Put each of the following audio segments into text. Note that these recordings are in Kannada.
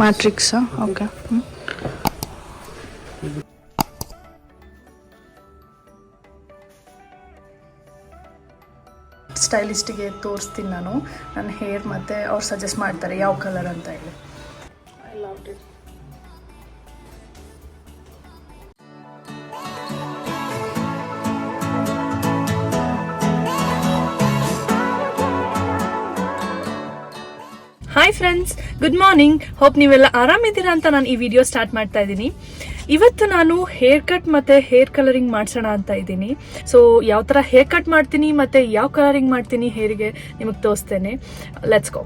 ಮ್ಯಾಟ್ರಿಕ್ಸ್. ಓಕೆ. ಸ್ಟೈಲಿಸ್ಟಿಗೆ ತೋರಿಸ್ತೀನಿ ನಾನು ನನ್ನ ಹೇರ್, ಮತ್ತು ಅವ್ರು ಸಜೆಸ್ಟ್ ಮಾಡ್ತಾರೆ ಯಾವ ಕಲರ್ ಅಂತ ಹೇಳಿ. I love it. Hi friends, good morning. Hope ನೀವೆಲ್ಲ ಆರಾಮಿದ್ದೀರಾ ಅಂತ ನಾನು ಈ ವಿಡಿಯೋ ಸ್ಟಾರ್ಟ್ ಮಾಡ್ತಾ ಇದ್ದೀನಿ. ಇವತ್ತು ನಾನು ಹೇರ್ ಕಟ್ ಮತ್ತು ಹೇರ್ ಕಲರಿಂಗ್ ಮಾಡಿಸೋಣ ಅಂತ ಇದ್ದೀನಿ. ಸೊ ಯಾವ ಥರ ಹೇರ್ ಕಟ್ ಮಾಡ್ತೀನಿ ಮತ್ತು ಯಾವ ಕಲರಿಂಗ್ ಮಾಡ್ತೀನಿ ಹೇರಿಗೆ ನಿಮಗೆ ತೋರಿಸ್ತೇನೆ. Let's go.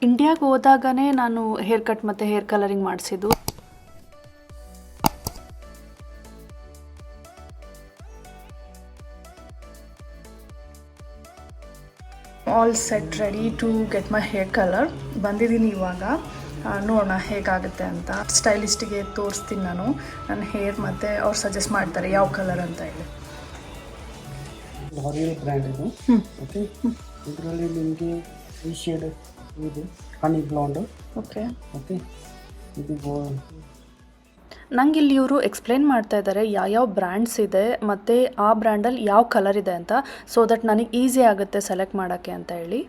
ಇಂಡಿಯಾಗೆ ಹೋದಾಗನೇ ನಾನು ಹೇರ್ ಕಟ್ ಮತ್ತು ಹೇರ್ ಕಲರಿಂಗ್ ಮಾಡಿಸಿದ್ದು. All set ready to get my hair colour. ಬಂದಿದ್ದೀನಿ ಇವಾಗ, ನೋಡೋಣ ಹೇಗಾಗುತ್ತೆ ಅಂತ. ಸ್ಟೈಲಿಸ್ಟಿಗೆ ತೋರಿಸ್ತೀನಿ ನಾನು ನನ್ನ ಹೇರ್, ಮತ್ತು ಅವ್ರು ಸಜೆಸ್ಟ್ ಮಾಡ್ತಾರೆ ಯಾವ ಕಲರ್ ಅಂತ ಹೇಳಿ. ಲಾರಿಯಲ್ ಬ್ರ್ಯಾಂಡ್ ಇದು. ಓಕೆ, ಇದರಲ್ಲಿ ನಿಮಗೆ ಈ ಶೇಡ್ ಇದು ಹನಿ ಬ್ಲಾಂಡ್. ಓಕೆ ಓಕೆ, ಇದು ನಂಗೆ ಇಲ್ಲಿ ಇವರು ಎಕ್ಸ್ಪ್ಲೇನ್ ಮಾಡ್ತಾ ಇದ್ದಾರೆ ಯಾವ್ಯಾವ ಬ್ರ್ಯಾಂಡ್ಸ್ ಇದೆ ಮತ್ತು ಆ ಬ್ರ್ಯಾಂಡಲ್ಲಿ ಯಾವ ಕಲರ್ ಇದೆ ಅಂತ, ಸೊ ದಟ್ ನನಗೆ ಈಸಿ ಆಗುತ್ತೆ ಸೆಲೆಕ್ಟ್ ಮಾಡೋಕ್ಕೆ ಅಂತ ಹೇಳಿ.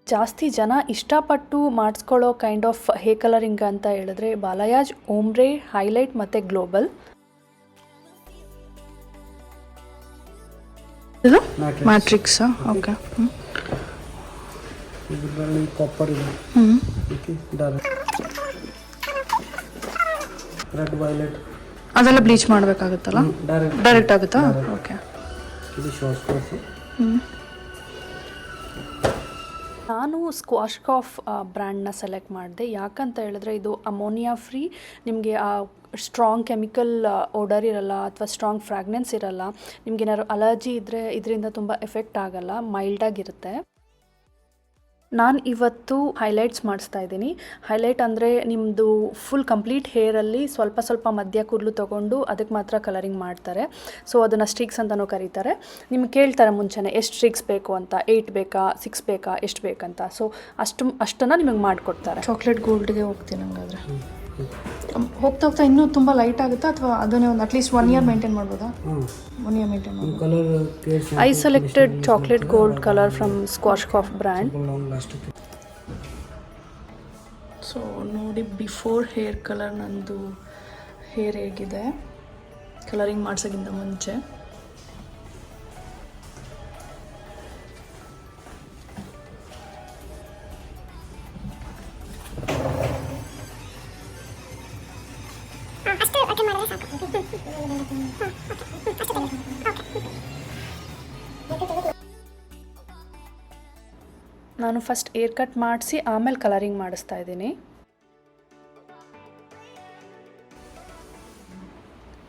ಜಾಸ್ತಿ ಜನ ಇಷ್ಟಪಟ್ಟು ಮಾಡಿಸ್ಕೊಳ್ಳೋ ಕೈಂಡ್ ಆಫ್ ಹೇರ್ ಕಲರಿಂಗ್ ಅಂತ ಹೇಳಿದ್ರೆ ಬಾಲಯಾಜ್, ಓಮ್ರೆ, ಹೈಲೈಟ್ ಮತ್ತು ಗ್ಲೋಬಲ್. ಇದು ಮ್ಯಾಟ್ರಿಕ್ಸ್. ಓಕೆ, ಇದರಲ್ಲಿ ಕಾಪರ್ ಇದೆ. ಓಕೆ, ರೆಡ್ ವೈಲೆಟ್ ಅದೆಲ್ಲ ಬ್ಲೀಚ್ ಮಾಡಬೇಕಾಗುತ್ತಲ್ಲ, ಡೈರೆಕ್ಟ್ ಆಗುತ್ತಾ? ಓಕೆ. ಇದು ಶಾರ್ಟ್. ನಾನು ಸ್ಕ್ವಾಶ್ ಕಾಫ್ ಬ್ರ್ಯಾಂಡ್ನ ಸೆಲೆಕ್ಟ್ ಮಾಡಿದೆ. ಯಾಕಂತ ಹೇಳಿದ್ರೆ ಇದು ಅಮೋನಿಯಾ ಫ್ರೀ, ನಿಮಗೆ ಆ ಸ್ಟ್ರಾಂಗ್ ಕೆಮಿಕಲ್ ಓಡರ್ ಇರಲ್ಲ ಅಥವಾ ಸ್ಟ್ರಾಂಗ್ ಫ್ರಾಗ್ನೆನ್ಸ್ ಇರಲ್ಲ. ನಿಮ್ಗೇನಾದ್ರು ಅಲರ್ಜಿ ಇದ್ದರೆ ಇದರಿಂದ ತುಂಬ ಎಫೆಕ್ಟ್ ಆಗಲ್ಲ, ಮೈಲ್ಡಾಗಿರುತ್ತೆ. ನಾನು ಇವತ್ತು ಹೈಲೈಟ್ಸ್ ಮಾಡಿಸ್ತಾ ಇದ್ದೀನಿ. ಹೈಲೈಟ್ ಅಂದರೆ ನಿಮ್ಮದು ಫುಲ್ ಕಂಪ್ಲೀಟ್ ಹೇರಲ್ಲಿ ಸ್ವಲ್ಪ ಸ್ವಲ್ಪ ಮಧ್ಯ ಕೂದಲು ತೊಗೊಂಡು ಅದಕ್ಕೆ ಮಾತ್ರ ಕಲರಿಂಗ್ ಮಾಡ್ತಾರೆ. ಸೊ ಅದನ್ನು ಸ್ಟ್ರಿಕ್ಸ್ ಅಂತಲೂ ಕರೀತಾರೆ. ನಿಮ್ಗೆ ಕೇಳ್ತಾರೆ ಮುಂಚೆನೇ ಎಷ್ಟು ಸ್ಟ್ರಿಕ್ಸ್ ಬೇಕು ಅಂತ, 8 ಬೇಕಾ 6 ಬೇಕಾ ಎಷ್ಟು ಬೇಕಂತ. ಸೊ ಅಷ್ಟನ್ನು ನಿಮಗೆ ಮಾಡಿಕೊಡ್ತಾರೆ. ಚಾಕ್ಲೇಟ್ ಗೋಲ್ಡ್ಗೆ ಹೋಗ್ತೀನಿ ಹಂಗಾದರೆ. ಹೋಗ್ತಾ ಹೋಗ್ತಾ ಇನ್ನೂ ತುಂಬ ಲೈಟ್ ಆಗುತ್ತಾ ಅಥವಾ ಅದನ್ನೇ ಒಂದು ಅಟ್ಲೀಸ್ಟ್ 1 ಇಯರ್ ಮೇಂಟೈನ್ ಮಾಡ್ಬೋದಾ? 1 ಇಯರ್ ಮೇಂಟೈನ್ ಮಾಡ್ಬೋದು. I selected chocolate gold colour from Schwarzkopf brand. So ನೋಡಿ, ಬಿಫೋರ್ ಹೇರ್ ಕಲರ್ ನಂದು ಹೇರ್ ಹೇಗಿದೆ ಕಲರಿಂಗ್ ಮಾಡ್ಸೋಕ್ಕಿಂತ ಮುಂಚೆ. ನಾನು ಫಸ್ಟ್ ಏರ್ ಕಟ್ ಮಾಡಿಸಿ ಆಮೇಲೆ ಕಲರಿಂಗ್ ಮಾಡಿಸ್ತಾ ಇದ್ದೀನಿ.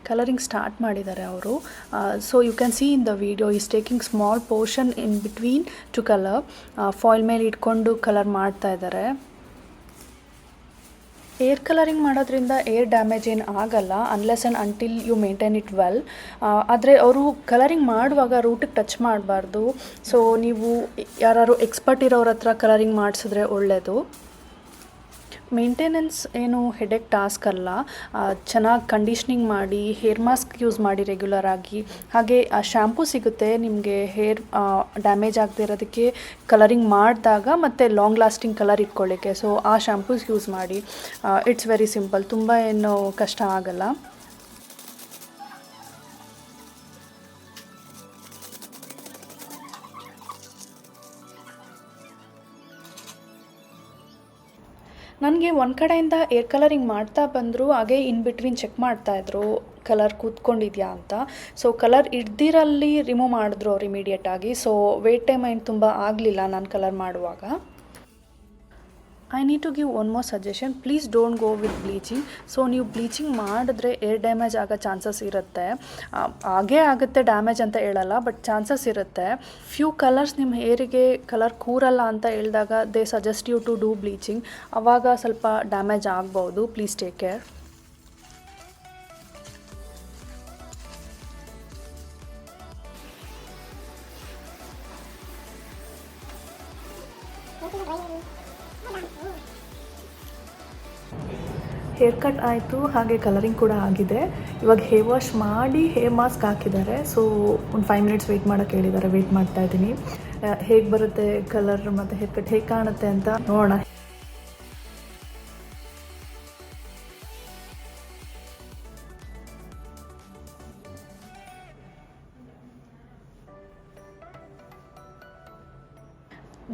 ಕಲರಿಂಗ್ ಸ್ಟಾರ್ಟ್ ಮಾಡಿದ್ದಾರೆ ಅವರು. So you can see in the video is taking small portion in between two colour. Foil ಮೇಲೆ ಇಟ್ಕೊಂಡು ಕಲರ್ ಮಾಡ್ತಾ ಇದ್ದಾರೆ. ಏರ್ ಕಲರಿಂಗ್ ಮಾಡೋದ್ರಿಂದ ಏರ್ ಡ್ಯಾಮೇಜ್ ಏನು ಆಗಲ್ಲ unless and until you maintain it well. ಆದರೆ ಅವರು ಕಲರಿಂಗ್ ಮಾಡುವಾಗ ರೂಟಿಗೆ ಟಚ್ ಮಾಡಬಾರ್ದು. ಸೊ ನೀವು ಯಾರು ಎಕ್ಸ್ಪರ್ಟ್ ಇರೋರ ಹತ್ರ ಕಲರಿಂಗ್ ಮಾಡಿಸಿದ್ರೆ ಒಳ್ಳೆಯದು. ಮೇಂಟೆನೆನ್ಸ್ ಏನು ಹೆಡೆಕ್ ಟಾಸ್ಕ್ ಅಲ್ಲ. ಚೆನ್ನಾಗಿ ಕಂಡೀಷ್ನಿಂಗ್ ಮಾಡಿ, ಹೇರ್ ಮಾಸ್ಕ್ ಯೂಸ್ ಮಾಡಿ ರೆಗ್ಯುಲರ್ ಆಗಿ. ಹಾಗೆ ಶ್ಯಾಂಪೂ ಸಿಗುತ್ತೆ ನಿಮಗೆ ಹೇರ್ ಡ್ಯಾಮೇಜ್ ಆಗದೆ ಇರೋದಕ್ಕೆ ಕಲರಿಂಗ್ ಮಾಡಿದಾಗ ಮತ್ತು ಲಾಂಗ್ ಲಾಸ್ಟಿಂಗ್ ಕಲರ್ ಇಟ್ಕೊಳ್ಳಿಕ್ಕೆ. ಸೊ ಆ ಶ್ಯಾಂಪೂಸ್ ಯೂಸ್ ಮಾಡಿ. ಇಟ್ಸ್ ವೆರಿ ಸಿಂಪಲ್, ತುಂಬ ಏನು ಕಷ್ಟ ಆಗಲ್ಲ. ನನಗೆ ಒಂದು ಕಡೆಯಿಂದ ಏರ್ ಕಲರಿಂಗ್ ಮಾಡ್ತಾ ಬಂದರು, ಹಾಗೆ ಇನ್ ಬಿಟ್ವೀನ್ ಚೆಕ್ ಮಾಡ್ತಾಯಿದ್ರು ಕಲರ್ ಕೂತ್ಕೊಂಡಿದೆಯಾ ಅಂತ. ಸೊ ಕಲರ್ ಹಿಡ್ದಿರಲ್ಲಿ ರಿಮೂವ್ ಮಾಡಿದ್ರು ಅವ್ರು ಇಮಿಡಿಯೇಟಾಗಿ. ಸೊ ವೇಟ್ ಟೈಮ್ ಏನು ತುಂಬ ಆಗಲಿಲ್ಲ ನಾನು ಕಲರ್ ಮಾಡುವಾಗ. I need to give one more suggestion, please don't go with bleaching. So ನೀವು ಬ್ಲೀಚಿಂಗ್ ಮಾಡಿದ್ರೆ ಏರ್ ಡ್ಯಾಮೇಜ್ ಆಗೋ ಚಾನ್ಸಸ್ ಇರುತ್ತೆ. ಹಾಗೇ ಆಗುತ್ತೆ, ಡ್ಯಾಮೇಜ್ ಅಂತ ಹೇಳಲ್ಲ, ಬಟ್ ಚಾನ್ಸಸ್ ಇರುತ್ತೆ. ಫ್ಯೂ ಕಲರ್ಸ್ ನಿಮ್ಮ ಹೇರಿಗೆ ಕಲರ್ ಕೂರಲ್ಲ ಅಂತ ಹೇಳಿದಾಗ they suggest you to do bleaching. ಆವಾಗ ಸ್ವಲ್ಪ ಡ್ಯಾಮೇಜ್ ಆಗ್ಬೋದು. Please take care. Hair cut ಆಯಿತು, ಹಾಗೆ ಕಲರಿಂಗ್ ಕೂಡ ಆಗಿದೆ. ಇವಾಗ ಹೇರ್ ವಾಶ್ ಮಾಡಿ ಹೇರ್ ಮಾಸ್ಕ್ ಹಾಕಿದ್ದಾರೆ. ಸೊ ಒಂದು 5 ಮಿನಿಟ್ಸ್ ವೆಯ್ಟ್ ಮಾಡೋಕ್ಕೆ ಹೇಳಿದ್ದಾರೆ. ವೆಯ್ಟ್ ಮಾಡ್ತಾ ಇದ್ದೀನಿ. ಹೇಗೆ ಬರುತ್ತೆ ಕಲರ್ ಮತ್ತು ಹೇರ್ ಕಟ್ ಹೇಗೆ ಕಾಣುತ್ತೆ ಅಂತ ನೋಡೋಣ.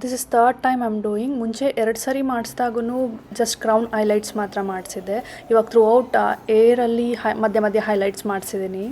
This is third time I'm doing. ಮುಂಚೆ 2 ಸರಿ ಮಾಡಿಸಿದಾಗೂ ಜಸ್ಟ್ ಕ್ರೌನ್ ಹೈಲೈಟ್ಸ್ ಮಾತ್ರ ಮಾಡಿಸಿದ್ದೆ. ಇವಾಗ ಥ್ರೂ ಔಟ್ ಏರಲ್ಲಿ ಮಧ್ಯೆ ಮಧ್ಯೆ ಹೈಲೈಟ್ಸ್ ಮಾಡಿಸಿದ್ದೀನಿ.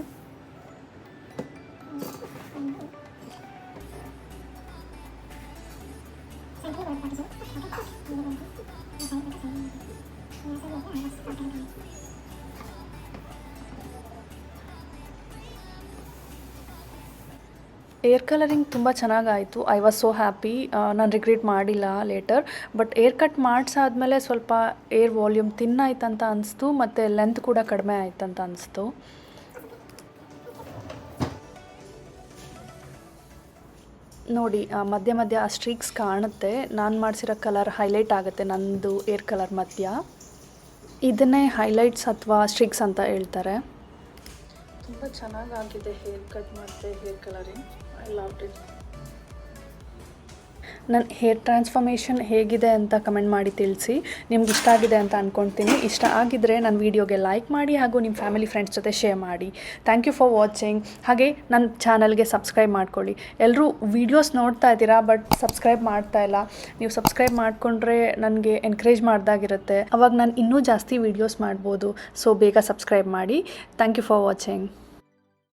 ಏರ್ ಕಲರಿಂಗ್ ತುಂಬ ಚೆನ್ನಾಗಾಯಿತು. I was so happy. ನಾನು ರಿಗ್ರೆಟ್ ಮಾಡಿಲ್ಲ ಲೇಟರ್. ಬಟ್ ಏರ್ ಕಟ್ ಮಾಡಿಸಾದ್ಮೇಲೆ ಸ್ವಲ್ಪ ಏರ್ ವಾಲ್ಯೂಮ್ ತಿನ್ನಾಯ್ತಂತ ಅನಿಸ್ತು, ಮತ್ತು ಲೆಂತ್ ಕೂಡ ಕಡಿಮೆ ಆಯ್ತಂತ ಅನಿಸ್ತು. ನೋಡಿ ಮಧ್ಯ ಮಧ್ಯ ಆ ಸ್ಟ್ರೀಕ್ಸ್ ಕಾಣುತ್ತೆ. ನಾನು ಮಾಡಿಸಿರೋ ಕಲರ್ ಹೈಲೈಟ್ ಆಗುತ್ತೆ ನನ್ನದು ಏರ್ ಕಲರ್ ಮಧ್ಯ. ಇದನ್ನೇ ಹೈಲೈಟ್ಸ್ ಅಥವಾ ಸ್ಟ್ರೀಕ್ಸ್ ಅಂತ ಹೇಳ್ತಾರೆ. ತುಂಬ ಚೆನ್ನಾಗಾಗಿದೆ ಹೇರ್ ಕಟ್ ಮತ್ತು hair colouring. I love it. ನನ್ನ ಹೇರ್ ಟ್ರಾನ್ಸ್ಫಾರ್ಮೇಷನ್ ಹೇಗಿದೆ ಅಂತ ಕಮೆಂಟ್ ಮಾಡಿ ತಿಳಿಸಿ. ನಿಮ್ಗೆ ಇಷ್ಟ ಆಗಿದೆ ಅಂತ ಅಂದ್ಕೊಳ್ತೀನಿ. ಇಷ್ಟ ಆಗಿದ್ದರೆ ನನ್ನ ವೀಡಿಯೋಗೆ ಲೈಕ್ ಮಾಡಿ ಹಾಗೂ ನಿಮ್ಮ ಫ್ಯಾಮಿಲಿ ಫ್ರೆಂಡ್ಸ್ ಜೊತೆ ಶೇರ್ ಮಾಡಿ. Thank you for watching. ಹಾಗೆ ನನ್ನ ಚಾನಲ್ಗೆ ಸಬ್ಸ್ಕ್ರೈಬ್ ಮಾಡ್ಕೊಳ್ಳಿ. ಎಲ್ಲರೂ ವೀಡಿಯೋಸ್ ನೋಡ್ತಾ ಇದ್ದೀರಾ, ಬಟ್ ಸಬ್ಸ್ಕ್ರೈಬ್ ಮಾಡ್ತಾ ಇಲ್ಲ. ನೀವು ಸಬ್ಸ್ಕ್ರೈಬ್ ಮಾಡಿಕೊಂಡ್ರೆ ನನಗೆ ಎನ್ಕರೇಜ್ ಮಾಡ್ದಾಗಿರುತ್ತೆ. ಅವಾಗ ನಾನು ಇನ್ನೂ ಜಾಸ್ತಿ ವೀಡಿಯೋಸ್ ಮಾಡ್ಬೋದು. ಸೊ ಬೇಗ ಸಬ್ಸ್ಕ್ರೈಬ್ ಮಾಡಿ. Thank you for watching.